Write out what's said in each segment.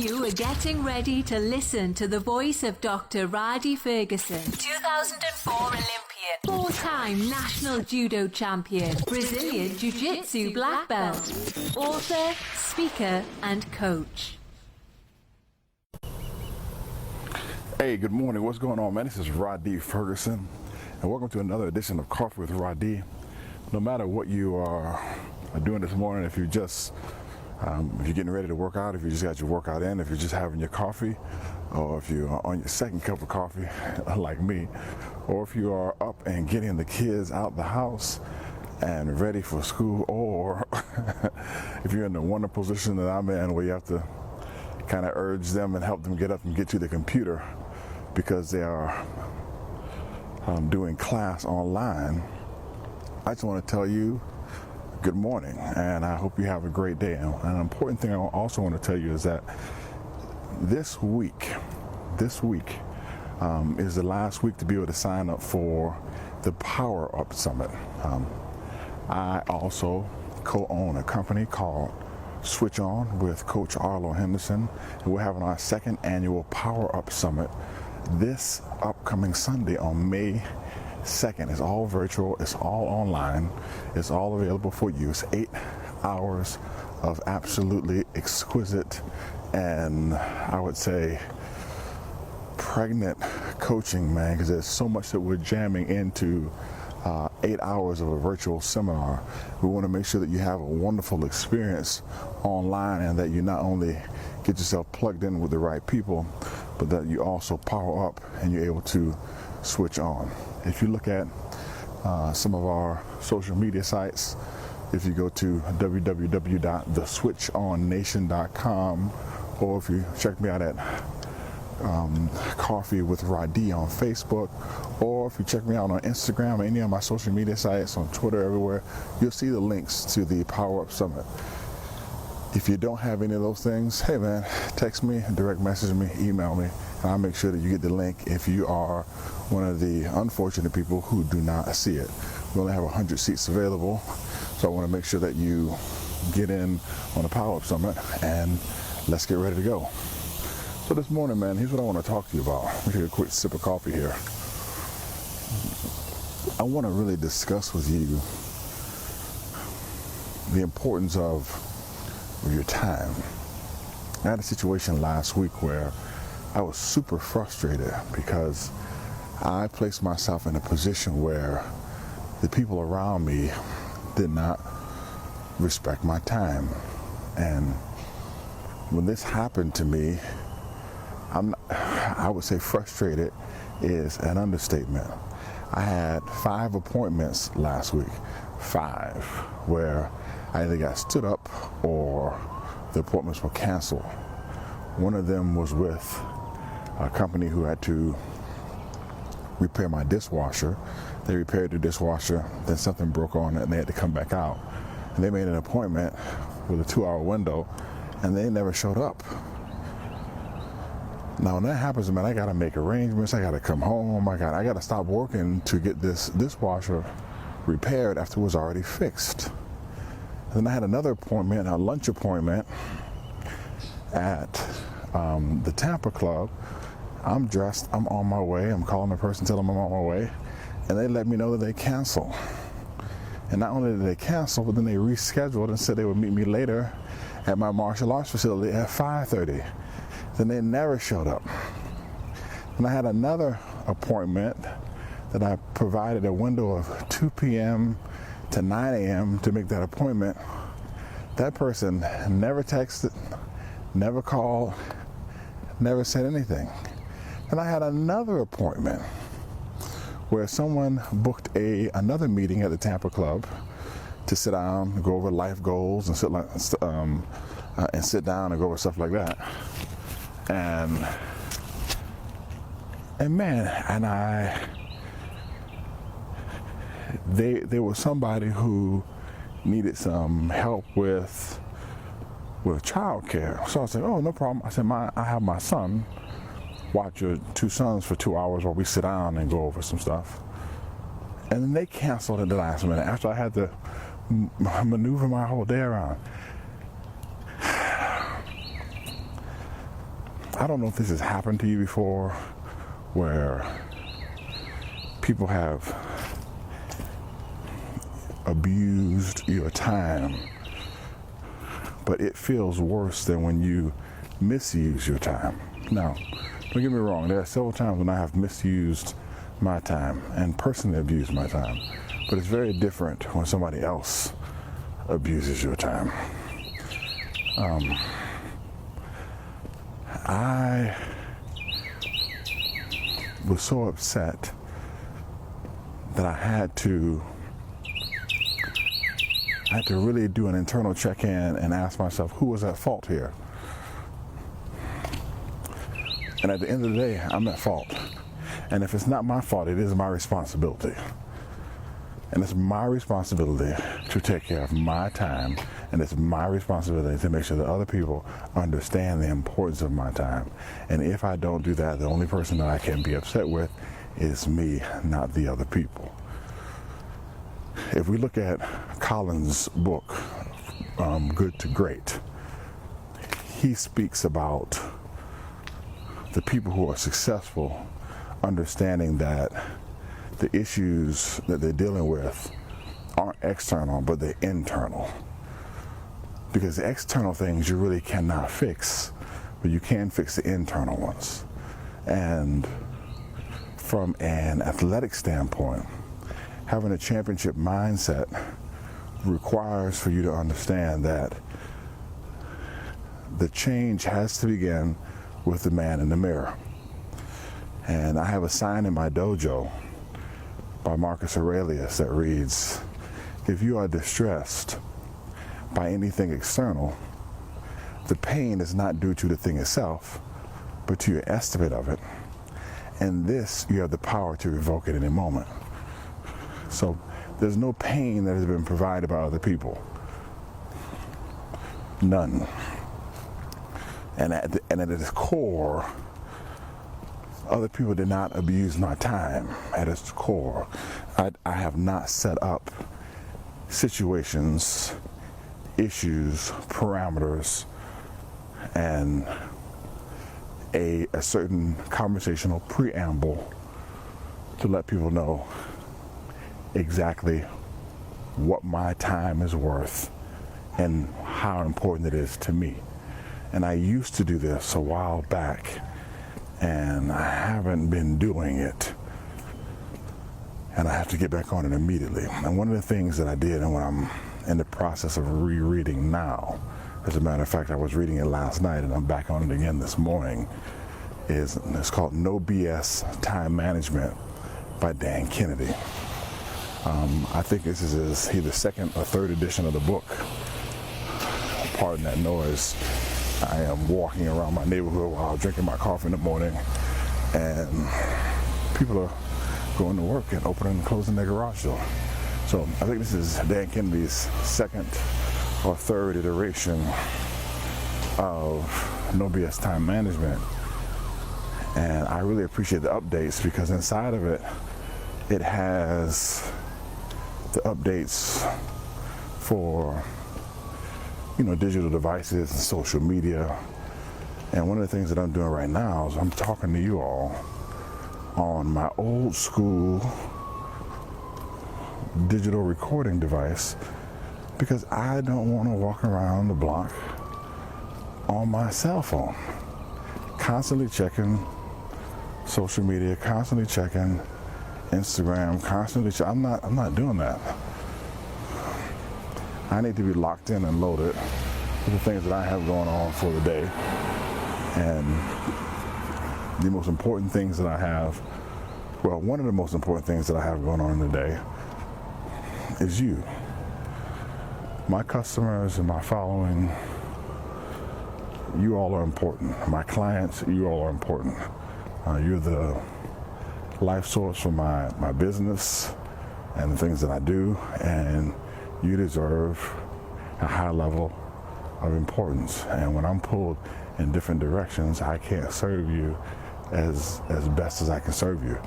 You are getting ready to listen to the voice of Dr. Rhadi Ferguson, 2004 Olympian, four-time national judo champion, Brazilian jiu-jitsu black belt, author, speaker, and coach. Hey, good morning. What's going on, man? This is Rhadi Ferguson, and welcome to another edition of Coffee with Rhadi. No matter what you are doing this morning, if you're getting ready to work out, if you just got your workout in, if you're just having your coffee, or if you're on your second cup of coffee, like me, or if you are up and getting the kids out the house and ready for school, or if you're in the wonderful position that I'm in where you have to kind of urge them and help them get up and get to the computer because they are doing class online, I just want to tell you good morning, and I hope you have a great day. And an important thing I also want to tell you is that this week is the last week to be able to sign up for the Power Up Summit. I also co-own a company called Switch On with Coach Arlo Henderson, and we're having our second annual Power Up Summit this upcoming Sunday on May 2nd. It's all virtual, it's all online, it's all available for you. It's 8 hours of absolutely exquisite and I would say pregnant coaching, man, because there's so much that we're jamming into 8 hours of a virtual seminar. We want to make sure that you have a wonderful experience online and that you not only get yourself plugged in with the right people, but that you also power up and you're able to switch on. If you look at some of our social media sites, if you go to www.theswitchonnation.com, or if you check me out at Coffee with Rhadi on Facebook, or if you check me out on Instagram or any of my social media sites, on Twitter, everywhere, you'll see the links to the Power Up Summit. If you don't have any of those things, hey man, text me, direct message me, email me, and I'll make sure that you get the link if you are one of the unfortunate people who do not see it. We only have 100 seats available, so I want to make sure that you get in on the Power Up Summit, and let's get ready to go. So this morning, man, here's what I want to talk to you about. Let me take a quick sip of coffee here. I want to really discuss with you the importance of your time. I had a situation last week where I was super frustrated because I placed myself in a position where the people around me did not respect my time. And when this happened to me, I would say frustrated is an understatement. I had 5 appointments last week, 5, where I either got stood up or the appointments were canceled. One of them was with a company who had to repair my dishwasher. They repaired the dishwasher, then something broke on it and they had to come back out. And they made an appointment with a 2-hour window and they never showed up. Now when that happens, man, I gotta make arrangements, I gotta come home, I gotta stop working to get this dishwasher repaired after it was already fixed. Then I had another appointment, a lunch appointment at the Tampa Club. I'm dressed, I'm on my way, I'm calling the person, telling them I'm on my way, and they let me know that they canceled. And not only did they cancel, but then they rescheduled and said they would meet me later at my martial arts facility at 5:30. Then they never showed up. And I had another appointment that I provided a window of 2 p.m. to 9 a.m. to make that appointment. That person never texted, never called, never said anything. And I had another appointment where someone booked another meeting at the Tampa Club to sit down, go over life goals and sit down and go over stuff like that. And there was somebody who needed some help with childcare. So I said, oh, no problem. I said, I have my son watch your 2 sons for 2 hours while we sit down and go over some stuff. And then they canceled at the last minute after I had to maneuver my whole day around. I don't know if this has happened to you before, where people have abused your time, but it feels worse than when you misuse your time. Now, don't get me wrong, there are several times when I have misused my time and personally abused my time, but it's very different when somebody else abuses your time. I was so upset that I had to really do an internal check-in and ask myself, who was at fault here? And at the end of the day, I'm at fault. And if it's not my fault, it is my responsibility. And it's my responsibility to take care of my time, and it's my responsibility to make sure that other people understand the importance of my time. And if I don't do that, the only person that I can be upset with is me, not the other people. If we look at Collins' book, Good to Great, he speaks about the people who are successful understanding that the issues that they're dealing with aren't external, but they're internal. Because the external things you really cannot fix, but you can fix the internal ones. And from an athletic standpoint, having a championship mindset requires for you to understand that the change has to begin with the man in the mirror. And I have a sign in my dojo by Marcus Aurelius that reads, if you are distressed by anything external, the pain is not due to the thing itself, but to your estimate of it. And this, you have the power to revoke at any moment. So there's no pain that has been provided by other people. None. And at its core, other people did not abuse my time. At its core, I have not set up situations, issues, parameters, and a certain conversational preamble to let people know exactly what my time is worth and how important it is to me. And I used to do this a while back, and I haven't been doing it, and I have to get back on it immediately. And one of the things that I did, and what I'm in the process of rereading now, as a matter of fact, I was reading it last night and I'm back on it again this morning, it's called No BS Time Management by Dan Kennedy. I think this is either second or third edition of the book. Pardon that noise. I am walking around my neighborhood while drinking my coffee in the morning, and people are going to work and opening and closing their garage door. So I think this is Dan Kennedy's second or third iteration of No BS Time Management. And I really appreciate the updates, because inside of it, it has the updates for, digital devices and social media. And one of the things that I'm doing right now is I'm talking to you all on my old school digital recording device, because I don't want to walk around the block on my cell phone, constantly checking social media, constantly checking Instagram, constantly I'm not doing that. I need to be locked in and loaded with the things that I have going on for the day. And the most important things that I have, one of the most important things that I have going on in the day is you. My customers and my following, you all are important. My clients, you all are important. You're the life source for my business and the things that I do, and you deserve a high level of importance. And when I'm pulled in different directions, I can't serve you as best as I can serve you.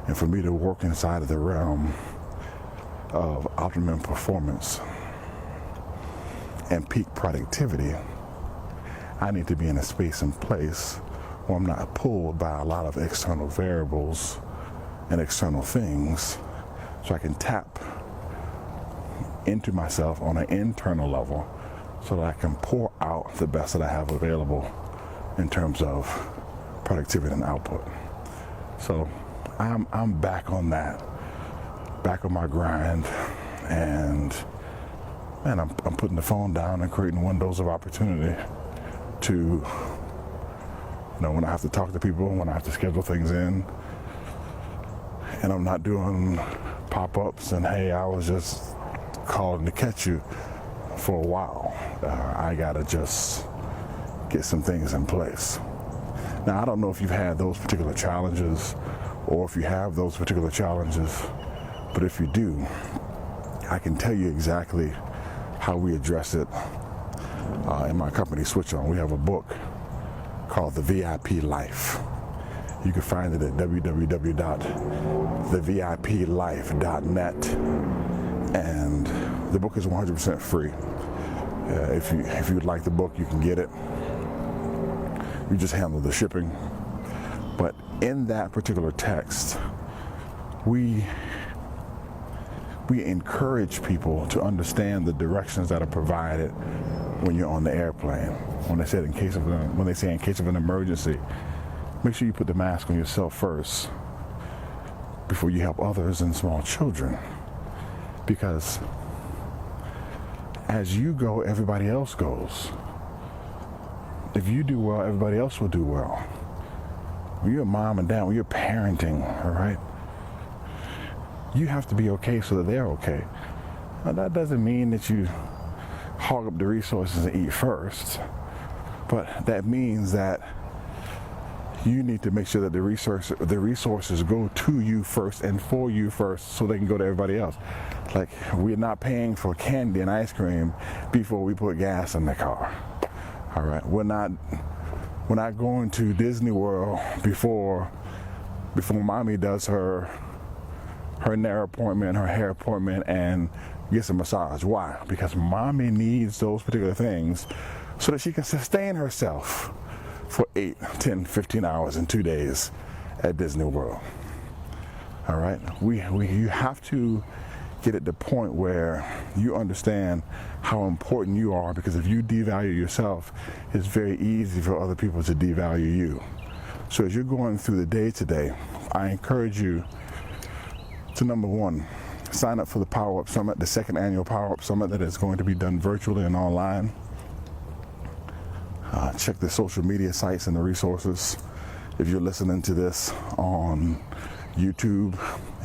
And for me to work inside of the realm of optimum performance and peak productivity, I need to be in a space and place or I'm not pulled by a lot of external variables and external things, so I can tap into myself on an internal level so that I can pour out the best that I have available in terms of productivity and output. So I'm back on that, back on my grind, and man, I'm putting the phone down and creating windows of opportunity to, you know, when I have to talk to people, when I have to schedule things in, and I'm not doing pop-ups and hey, I was just calling to catch you for a while. I gotta just get some things in place. Now, I don't know if you've had those particular challenges or if you have those particular challenges, but if you do, I can tell you exactly how we address it in my company, Switch On. We have a book called The VIP Life. You can find it at www.theviplife.net, and the book is 100% free. If you'd like the book, you can get it. We just handle the shipping. But in that particular text, we encourage people to understand the directions that are provided when you're on the airplane. When they say in case of an emergency, make sure you put the mask on yourself first before you help others and small children. Because as you go, everybody else goes. If you do well, everybody else will do well. When you're a mom and dad, when you're parenting, all right, you have to be okay so that they're okay. Now, that doesn't mean that you hog up the resources and eat first, but that means that you need to make sure that the resources go to you first and for you first so they can go to everybody else. Like, we're not paying for candy and ice cream before we put gas in the car. All right, we're not going to Disney World before mommy does her nail appointment, her hair appointment, and gets a massage. Why? Because mommy needs those particular things so that she can sustain herself for 8, 10, 15 hours in 2 days at Disney World. All right, you have to get at the point where you understand how important you are, because if you devalue yourself, it's very easy for other people to devalue you. So as you're going through the day today, I encourage you to, number one, sign up for the Power Up Summit, the second annual Power Up Summit that is going to be done virtually and online. Check the social media sites and the resources. If you're listening to this on YouTube,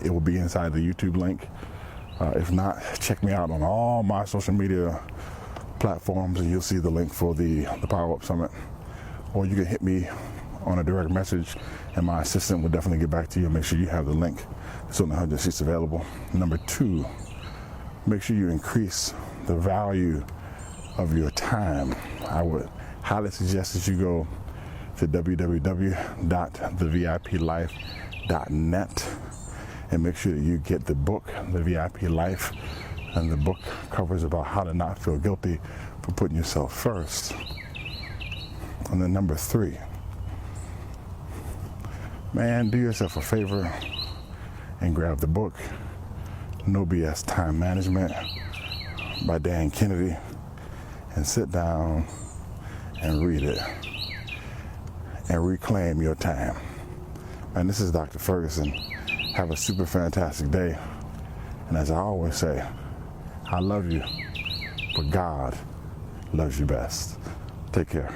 it will be inside the YouTube link. If not, check me out on all my social media platforms and you'll see the link for the Power Up Summit. Or you can hit me on a direct message and my assistant will definitely get back to you and make sure you have the link. It's on the 100 seats available. Number two, make sure you increase the value of your time. I would highly suggest that you go to www.theviplife.net and make sure that you get the book, The VIP Life, and the book covers about how to not feel guilty for putting yourself first. And then number three, man, do yourself a favor and grab the book, No BS Time Management by Dan Kennedy, and sit down and read it and reclaim your time. And this is Dr. Ferguson. Have a super fantastic day. And as I always say, I love you, but God loves you best. Take care.